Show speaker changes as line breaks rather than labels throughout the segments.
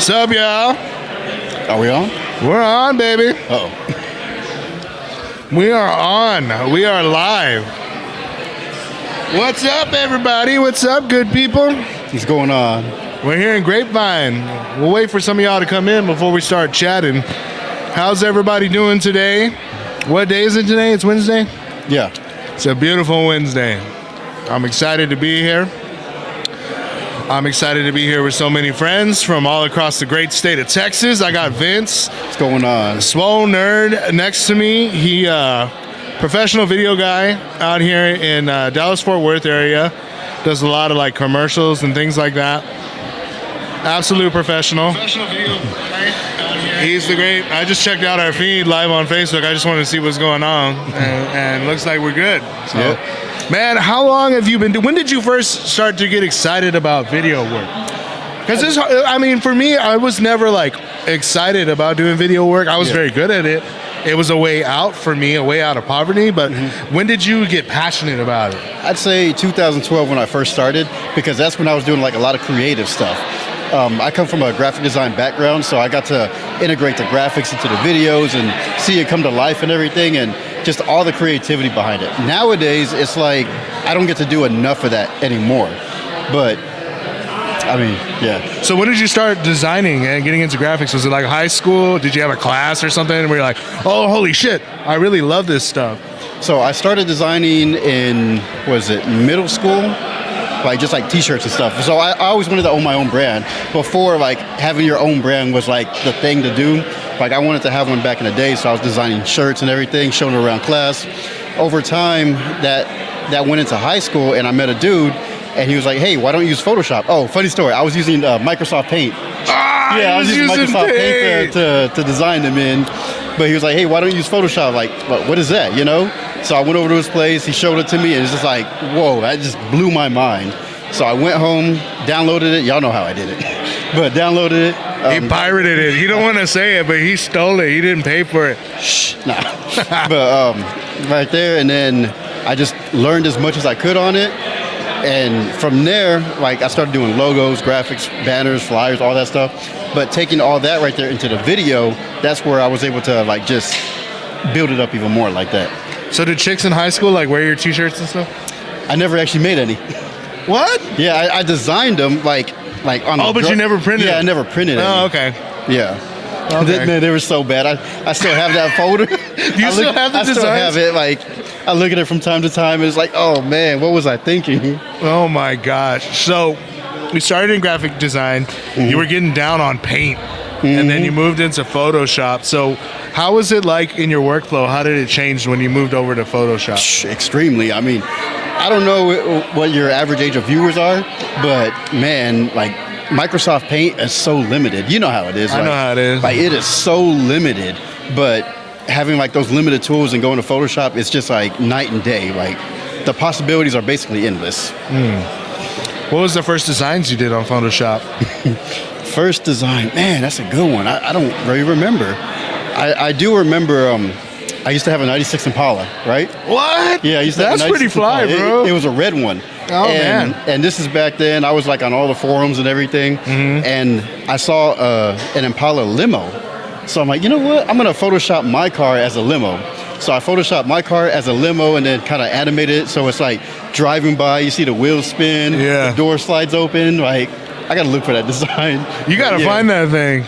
What's up, y'all?
Are we on?
We're on, baby.
Uh-oh.
We are on. We are live. What's up, everybody? What's up, good people?
What's going on?
We're here in Grapevine. We'll wait for some of y'all to come in before we start chatting. How's everybody doing today? What day is it today? It's Wednesday?
Yeah.
It's a beautiful Wednesday. I'm excited to be here. I'm excited to be here with so many friends from all across the great state of Texas. I got Vince.
What's going on?
Swole Nerd next to me. He professional video guy out here in Dallas-Fort Worth area. Does a lot of like commercials and things like that. Absolute professional. Professional video guy out here. He's the great. I just checked out our feed live on Facebook. I just wanted to see what's going on, and looks like we're good. So.
Yep.
Man, how long have you been when did you first start to get excited about video work? Because this, I mean, for me, I was never like excited about doing video work. I was very good at it. It was a way out for me, a way out of poverty. But when did you get passionate about it?
I'd say 2012 when I first started, because that's when I was doing like a lot of creative stuff. I come from a graphic design background, so I got to integrate the graphics into the videos and see it come to life and everything, and just all the creativity behind it. Nowadays, it's like I don't get to do enough of that anymore. But I mean, yeah.
So when did you start designing and getting into graphics? Was it like high school? Did you have a class or something where you're like, oh, holy shit, I really love this stuff?
So I started designing in, middle school? Like just like t-shirts and stuff. So I always wanted to own my own brand. Before, like having your own brand was like the thing to do. Like I wanted to have one back in the day, so I was designing shirts and everything, showing it around class. Over time, that went into high school, and I met a dude, and he was like, hey, why don't you use Photoshop? Oh, funny story, I was using Microsoft Paint.
I was using
Microsoft
Paint
to design them in. But he was like, hey, why don't you use Photoshop? Like, what is that, you know? So I went over to his place, he showed it to me, and it's just like, whoa, that just blew my mind. So I went home, downloaded it. Y'all know how I did it. But downloaded it.
He pirated it. He don't want to say it, but he stole it. He didn't pay for it.
Shh, nah. But right there, and then I just learned as much as I could on it. And from there, like I started doing logos, graphics, banners, flyers, all that stuff. But taking all that right there into the video, that's where I was able to like just build it up even more like that.
So did chicks in high school like wear your t-shirts and stuff?
I never actually made any.
What?
Yeah, I designed them like on.
Oh, but you never printed.
Yeah, I never printed any.
Oh, okay.
Yeah.
Okay.
They were so bad. I still have that folder.
You still have the designs?
I still have it. Like I look at it from time to time, and it's like, oh man, what was I thinking?
Oh my gosh. So you started in graphic design. You were getting down on Paint, and then you moved into Photoshop. So how was it like in your workflow? How did it change when you moved over to Photoshop?
Extremely. I mean, I don't know what your average age of viewers are, but man, like Microsoft Paint is so limited. You know how it is.
I know how it is.
Like it is so limited, but having like those limited tools and going to Photoshop, it's just like night and day. Like the possibilities are basically endless.
What was the first designs you did on Photoshop?
First design, man, that's a good one. I don't really remember. I do remember. I used to have a '96 Impala, right?
What?
Yeah, I used to have a
That's pretty fly,
Impala.
bro.
It was a red one.
Oh, man.
And this is back then. I was like on all the forums and everything, and I saw an Impala limo. So I'm like, you know what? I'm gonna Photoshop my car as a limo. So I Photoshopped my car as a limo and then kind of animated it so it's like driving by, you see the wheels spin, the door slides open. Like, I gotta look for that design.
You gotta find that thing.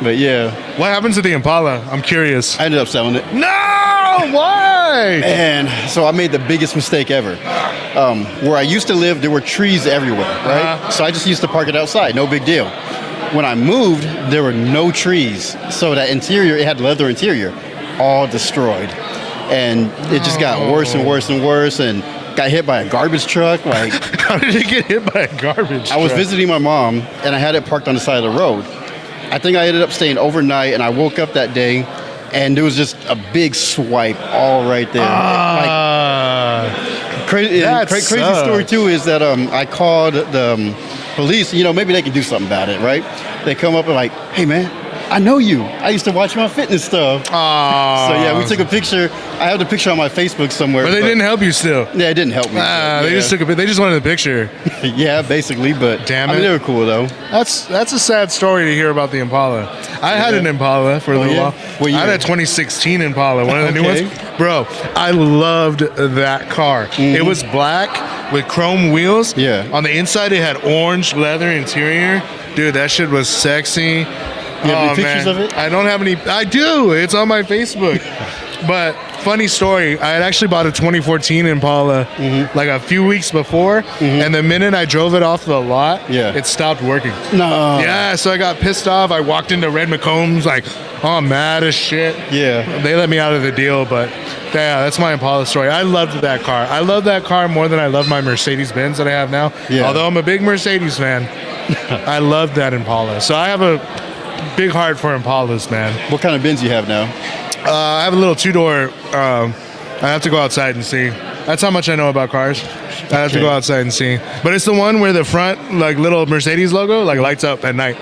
But yeah.
What happened to the Impala? I'm curious.
I ended up selling it.
No! Why?
Man, so I made the biggest mistake ever. Where I used to live, there were trees everywhere, right? So I just used to park it outside, no big deal. When I moved, there were no trees. So that interior, it had leather interior, all destroyed. And it just got worse and worse and worse, and got hit by a garbage truck. Like,
how did it get hit by a garbage truck?
I was visiting my mom, and I had it parked on the side of the road. I think I ended up staying overnight, and I woke up that day, and there was just a big swipe all right there. Crazy story too is that I called the police. You know, maybe they can do something about it, right? They come up and like, hey man, I know you. I used to watch my fitness stuff.
Oh.
So yeah, we took a picture. I have the picture on my Facebook somewhere.
But they didn't help you still.
Yeah, it didn't help me.
They just took a. They just wanted a picture.
Yeah, basically. But
damn it,
I mean, they were cool though.
That's a sad story to hear about the Impala. I had an Impala for a little while.
What year?
I had a 2016 Impala, one of the new ones. Bro, I loved that car. It was black with chrome wheels.
Yeah.
On the inside, it had orange leather interior. Dude, that shit was sexy.
You have any pictures of it?
I don't have any. I do. It's on my Facebook. But funny story, I had actually bought a 2014 Impala like a few weeks before, and the minute I drove it off the lot, it stopped working.
No.
Yeah, so I got pissed off. I walked into Red McCombs like, oh, I'm mad as shit.
Yeah.
They let me out of the deal, but yeah, that's my Impala story. I loved that car. I love that car more than I love my Mercedes-Benz that I have now.
Yeah.
Although I'm a big Mercedes fan, I love that Impala. So I have a big heart for Impalas, man.
What kind of Benz you have now?
I have a little two-door. I have to go outside and see. That's how much I know about cars. I have to go outside and see. But it's the one where the front, like, little Mercedes logo, like, lights up at night.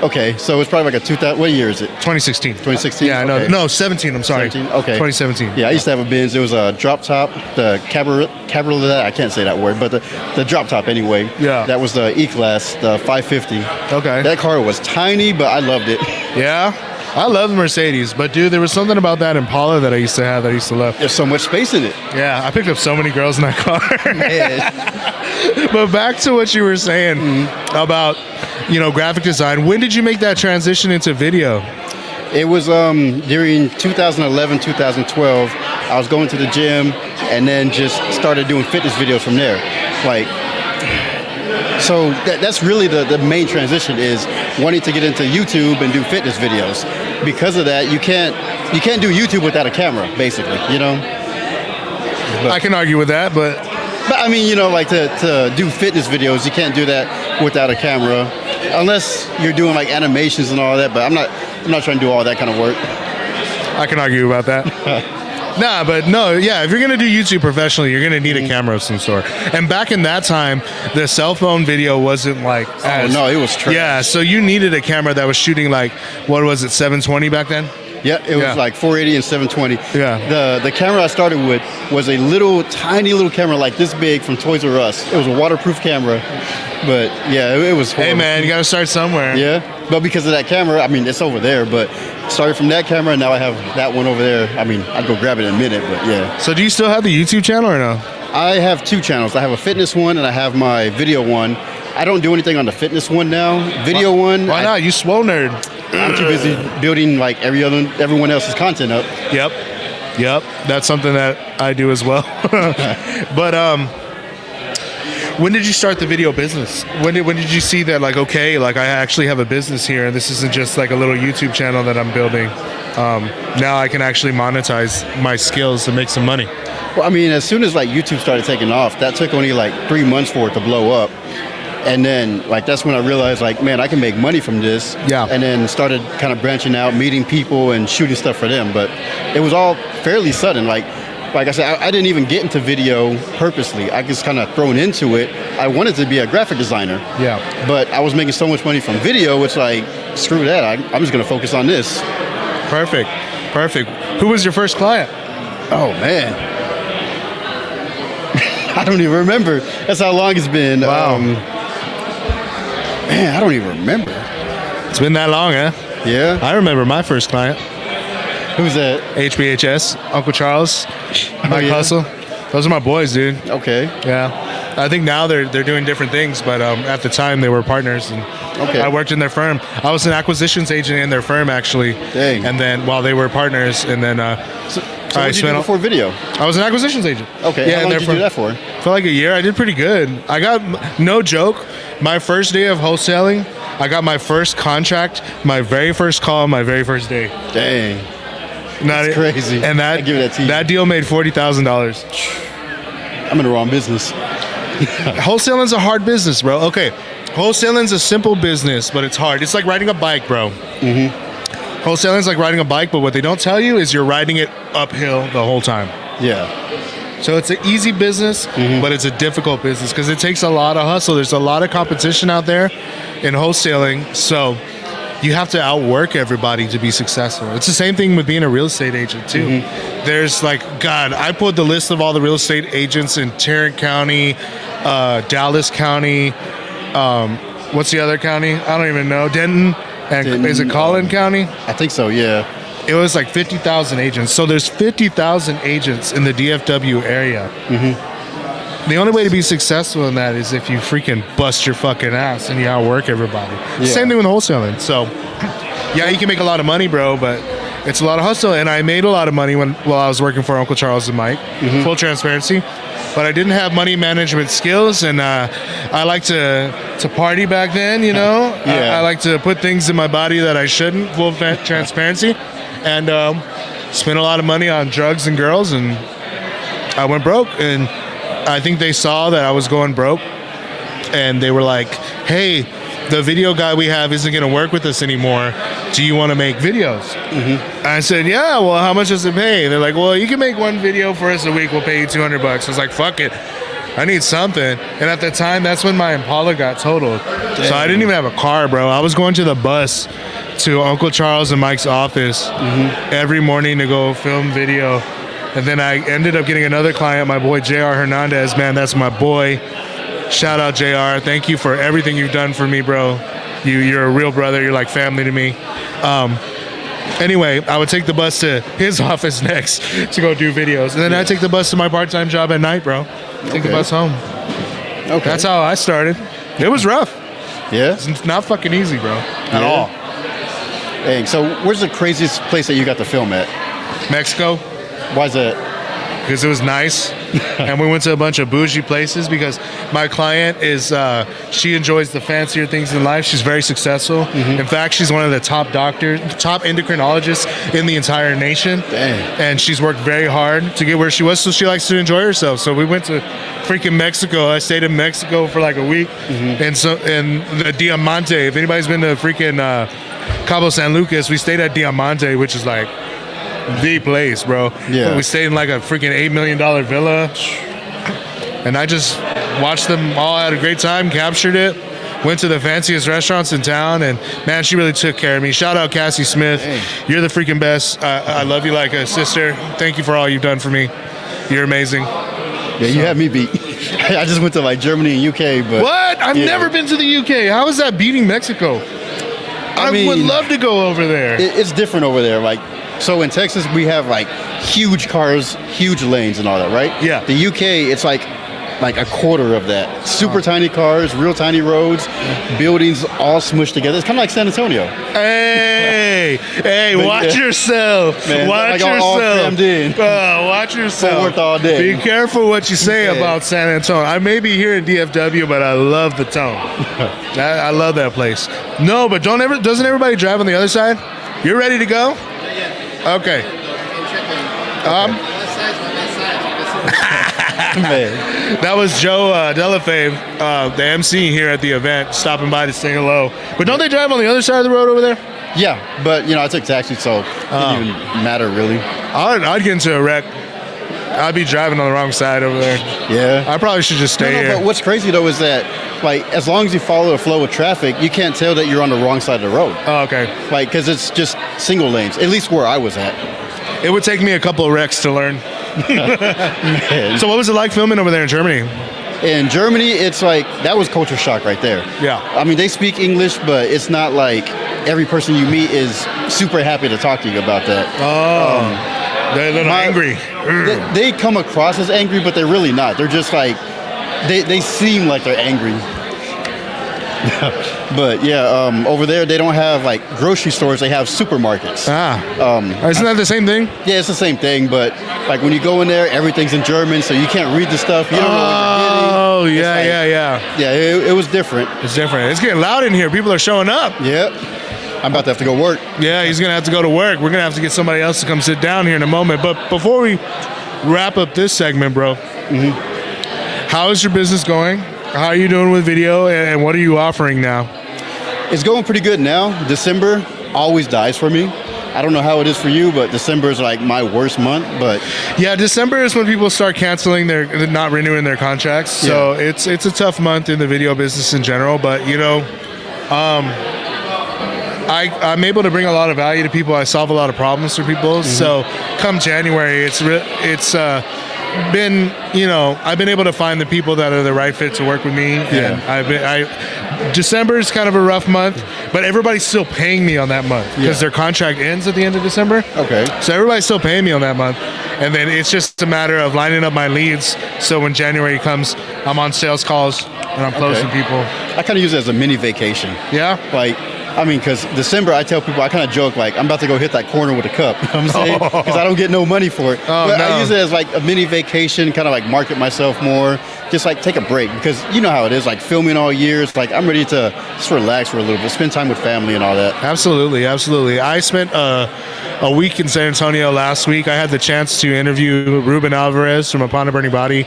Okay, so it's probably like a 2000. What year is it?
2016.
2016?
Yeah,
okay.
no, 17. I'm sorry.
17? Okay.
2017.
Yeah, I used to have a Benz. It was a drop top, the cabriolet. I can't say that word, but the drop top anyway.
Yeah.
That was the E-Class, the 550.
Okay.
That car was tiny, but I loved it.
Yeah. I love the Mercedes, but dude, there was something about that Impala that I used to have that I used to love.
There's so much space in it.
Yeah, I picked up so many girls in that car.
Man.
But back to what you were saying about, graphic design. When did you make that transition into video?
It was during 2011, 2012. I was going to the gym and then just started doing fitness videos from there. So that's really the main transition, is wanting to get into YouTube and do fitness videos. Because of that, you can't do YouTube without a camera, basically, But,
I can argue with that, but
I mean, to do fitness videos, you can't do that without a camera, unless you're doing like animations and all that. But I'm not trying to do all that kind of work.
I can argue about that. If you're gonna do YouTube professionally, you're gonna need a camera of some sort. And back in that time, the cell phone video wasn't like
it was trash.
Yeah, so you needed a camera that was shooting like, what was it, 720 back then?
Yeah, it was like 480 and 720.
Yeah.
The camera I started with was a tiny little camera like this big from Toys R Us. It was a waterproof camera. But yeah, it was horrible.
Hey man, you gotta start somewhere.
Yeah, but because of that camera, I mean, it's over there, but started from that camera, and now I have that one over there. I mean, I'd go grab it in a minute, but yeah.
So do you still have the YouTube channel or no?
I have two channels. I have a fitness one, and I have my video one. I don't do anything on the fitness one now. Video one.
Why not? You swole nerd.
I'm too busy building like everyone else's content up.
Yep. That's something that I do as well. But when did you start the video business? When did you see that, like, okay, like I actually have a business here, and this isn't just like a little YouTube channel that I'm building. Now I can actually monetize my skills to make some money.
Well, I mean, as soon as like YouTube started taking off, that took only like 3 months for it to blow up. And then like that's when I realized, like, man, I can make money from this.
Yeah.
And then started kind of branching out, meeting people and shooting stuff for them. But it was all fairly sudden. Like I said, I didn't even get into video purposely. I just kind of thrown into it. I wanted to be a graphic designer.
Yeah.
But I was making so much money from video, it's like, screw that. I'm just going to focus on this.
Perfect. Who was your first client?
Oh, man. I don't even remember. That's how long it's been.
Wow.
Man, I don't even remember.
It's been that long, huh?
Yeah.
I remember my first client.
Who's that?
HBHS, Uncle Charles, Mike Hustle. Those are my boys, dude.
Okay.
Yeah. I think now they're doing different things, but at the time they were partners, and I worked in their firm. I was an acquisitions agent in their firm, actually.
Dang.
And then while they were partners, and then
So what did you do before video?
I was an acquisitions agent.
Okay.
Yeah,
how long did you do that for?
For like a year. I did pretty good. I got, no joke, my first day of wholesaling, I got my first contract, my very first call, my very first day.
Dang. That's crazy.
And
I give it that to you.
that deal made $40,000.
I'm in the wrong business.
Wholesaling's a hard business, bro. Okay, wholesaling's a simple business, but it's hard. It's like riding a bike, bro. Mm-hmm. Wholesaling's like riding a bike, but what they don't tell you is you're riding it uphill the whole time.
Yeah.
So it's an easy business, but it's a difficult business because it takes a lot of hustle. There's a lot of competition out there in wholesaling. So you have to outwork everybody to be successful. It's the same thing with being a real estate agent too. There's like, God, I put the list of all the real estate agents in Tarrant County, Dallas County, what's the other county? I don't even know. Denton, and is it Collin County?
I think so, yeah.
It was like 50,000 agents. So there's 50,000 agents in the DFW area. The only way to be successful in that is if you freaking bust your fucking ass and you outwork everybody. Same thing with wholesaling. So, yeah, you can make a lot of money, bro, but it's a lot of hustle. And I made a lot of money while I was working for Uncle Charles and Mike. Full transparency. But I didn't have money management skills, and I like to party back then, you know? I like to put things in my body that I shouldn't, full transparency. And spent a lot of money on drugs and girls, and I went broke. And I think they saw that I was going broke, and they were like, hey, the video guy we have isn't going to work with us anymore. Do you want to make videos? I said, yeah, well, how much does it pay? They're like, well, you can make one video for us a week. We'll pay you $200. I was like, fuck it. I need something. And at the time, that's when my Impala got totaled. So I didn't even have a car, bro. I was going to the bus to Uncle Charles and Mike's office every morning to go film video. And then I ended up getting another client, my boy JR Hernandez. Man, that's my boy. Shout out JR. Thank you for everything you've done for me, bro. You're a real brother. You're like family to me. Anyway, I would take the bus to his office next to go do videos. And then I'd take the bus to my part-time job at night, bro. Take the bus home. Okay. That's how I started. It was rough.
Yeah?
It's not fucking easy, bro. At all.
Hey, so where's the craziest place that you got to film at?
Mexico.
Why is that?
Because it was nice. And we went to a bunch of bougie places because my client is, she enjoys the fancier things in life. She's very successful. In fact, she's one of the top endocrinologists in the entire nation.
Dang.
And she's worked very hard to get where she was, so she likes to enjoy herself. So we went to freaking Mexico. I stayed in Mexico for like a week. And the Diamante, if anybody's been to freaking Cabo San Lucas, we stayed at Diamante, which is like the place, bro. Yeah. We stayed in like a freaking $8 million villa. And I just watched them all, had a great time, captured it, went to the fanciest restaurants in town, and man, she really took care of me. Shout out Cassie Smith. Hey. You're the freaking best. I love you like a sister. Thank you for all you've done for me. You're amazing.
Yeah, you had me beat. I just went to like Germany and UK, but
what? I've never been to the UK. How is that beating Mexico? I mean, would love to go over there.
It's different over there. Like, so in Texas, we have like huge cars, huge lanes and all that, right?
Yeah.
The UK, it's like a quarter of that. Super tiny cars, real tiny roads, buildings all smushed together. It's kind of like San Antonio.
Hey, watch yourself.
Man,
watch
yourself. All crammed in.
Watch yourself.
Worth all day.
Be careful what you say about San Antonio. I may be here in DFW, but I love the tone. I love that place. No, but doesn't everybody drive on the other side? You're ready to go? Okay. That was Joe Delafave, the MC here at the event, stopping by to say hello. But don't they drive on the other side of the road over there?
Yeah, but I took taxi, so it didn't even matter really.
I'd get into a wreck. I'd be driving on the wrong side over there.
Yeah.
I probably should just stay here.
But what's crazy though is that, like, as long as you follow the flow of traffic, you can't tell that you're on the wrong side of the road.
Oh, okay.
Like, because it's just single lanes, at least where I was at.
It would take me a couple of wrecks to learn. So what was it like filming over there in Germany?
In Germany, it's like, that was culture shock right there.
Yeah.
I mean, they speak English, but it's not like every person you meet is super happy to talk to you about that.
Oh, they're a little angry.
They come across as angry, but they're really not. They're just like, they seem like they're angry. But yeah, over there they don't have like grocery stores, they have supermarkets.
Isn't that the same thing?
Yeah, it's the same thing, but like when you go in there, everything's in German, so you can't read the stuff. You don't know what you're getting.
Oh, yeah.
Yeah, it was different.
It's different. It's getting loud in here. People are showing up.
Yep. I'm about to have to go work.
Yeah, he's going to have to go to work. We're going to have to get somebody else to come sit down here in a moment. But before we wrap up this segment, bro, how is your business going? How are you doing with video, and what are you offering now?
It's going pretty good now. December always dies for me. I don't know how it is for you, but December is like my worst month. But
yeah, December is when people start canceling they're not renewing their contracts. So it's a tough month in the video business in general. But I'm able to bring a lot of value to people. I solve a lot of problems for people. So come January, it's been, I've been able to find the people that are the right fit to work with me. And December is kind of a rough month, but everybody's still paying me on that month because their contract ends at the end of December.
Okay.
So everybody's still paying me on that month. And then it's just a matter of lining up my leads. So when January comes, I'm on sales calls and I'm closing people.
I kind of use it as a mini vacation.
Yeah?
Because December, I tell people, I kind of joke, I'm about to go hit that corner with a cup. You know what I'm saying? Because I don't get no money for it. I use it as a mini vacation, kind of market myself more. Just take a break, because you know how it is, filming all year. It's I'm ready to just relax for a little bit, spend time with family and all that.
Absolutely, absolutely. I spent a week in San Antonio last week. I had the chance to interview Ruben Alvarez from Upon a Burning Body.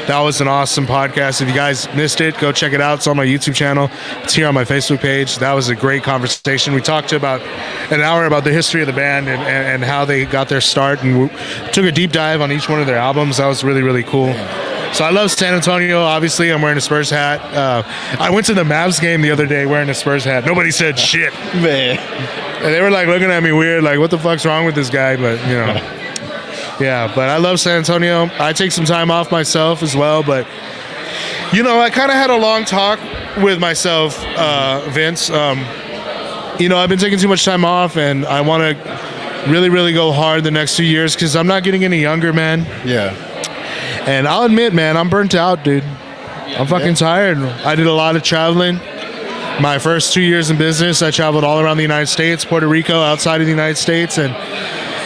That was an awesome podcast. If you guys missed it, go check it out. It's on my YouTube channel. It's here on my Facebook page. That was a great conversation. We talked about an hour about the history of the band and how they got their start, and we took a deep dive on each one of their albums. That was really, really cool. So I love San Antonio. Obviously, I'm wearing a Spurs hat. I went to the Mavs game the other day wearing a Spurs hat. Nobody said shit.
Man.
And they were looking at me weird, what the fuck's wrong with this guy? But, yeah, but I love San Antonio. I take some time off myself as well. But, I kind of had a long talk with myself, Vince. I've been taking too much time off, and I want to really, really go hard the next 2 years because I'm not getting any younger, man.
Yeah.
And I'll admit, man, I'm burnt out, dude. I'm fucking tired. I did a lot of traveling. My first 2 years in business, I traveled all around the United States, Puerto Rico, outside of the United States, and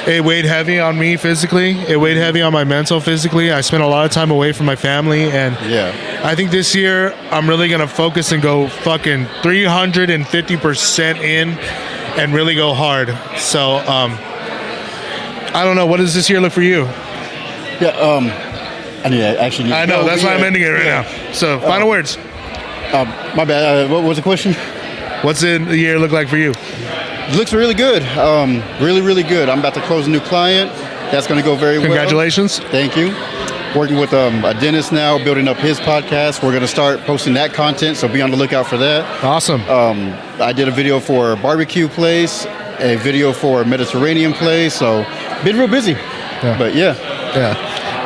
it weighed heavy on me physically. It weighed heavy on my mental physically. I spent a lot of time away from my family, and I think this year I'm really going to focus and go fucking 350% in and really go hard. So, I don't know. What does this year look for you?
Yeah, I
know, that's why I'm ending it right now. So, final words.
My bad. What was the question?
What's the year look like for you?
It looks really good. Really, really good. I'm about to close a new client. That's going to go very well.
Congratulations.
Thank you. Working with a dentist now, building up his podcast. We're going to start posting that content, so be on the lookout for that.
Awesome.
I did a video for a barbecue place, a video for a Mediterranean place, so been real busy. Yeah. But yeah.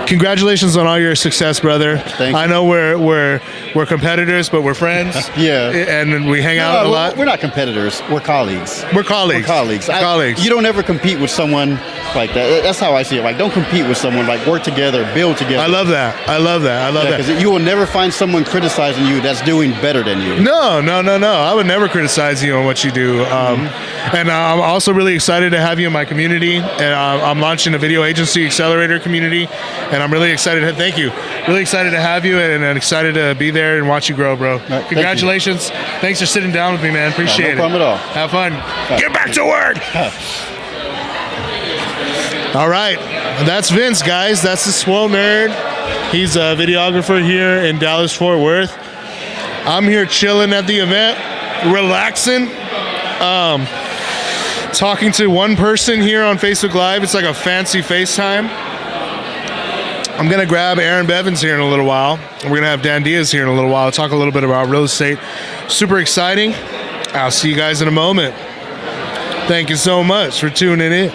Congratulations on all your success, brother.
Thank you.
I know we're competitors, but we're friends.
Yeah.
And we hang out a lot.
We're not competitors. We're colleagues.
We're colleagues.
You don't ever compete with someone like that. That's how I see it. Don't compete with someone. Work together, build together.
I love that.
Because you will never find someone criticizing you that's doing better than you.
No. I would never criticize you on what you do. And I'm also really excited to have you in my community. And I'm launching a video agency accelerator community. And I'm really excited. Thank you. Really excited to have you, and excited to be there and watch you grow, bro.
Right,
congratulations. Thanks for sitting down with me, man. Appreciate it.
No problem at all.
Have fun. Get back to work. All right. That's Vince, guys. That's the Swole Nerd. He's a videographer here in Dallas-Fort Worth. I'm here chilling at the event, relaxing. Talking to one person here on Facebook Live. It's like a fancy FaceTime. I'm going to grab Aaron Bevins here in a little while. We're going to have Dan Diaz here in a little while. Talk a little bit about real estate. Super exciting. I'll see you guys in a moment. Thank you so much for tuning in.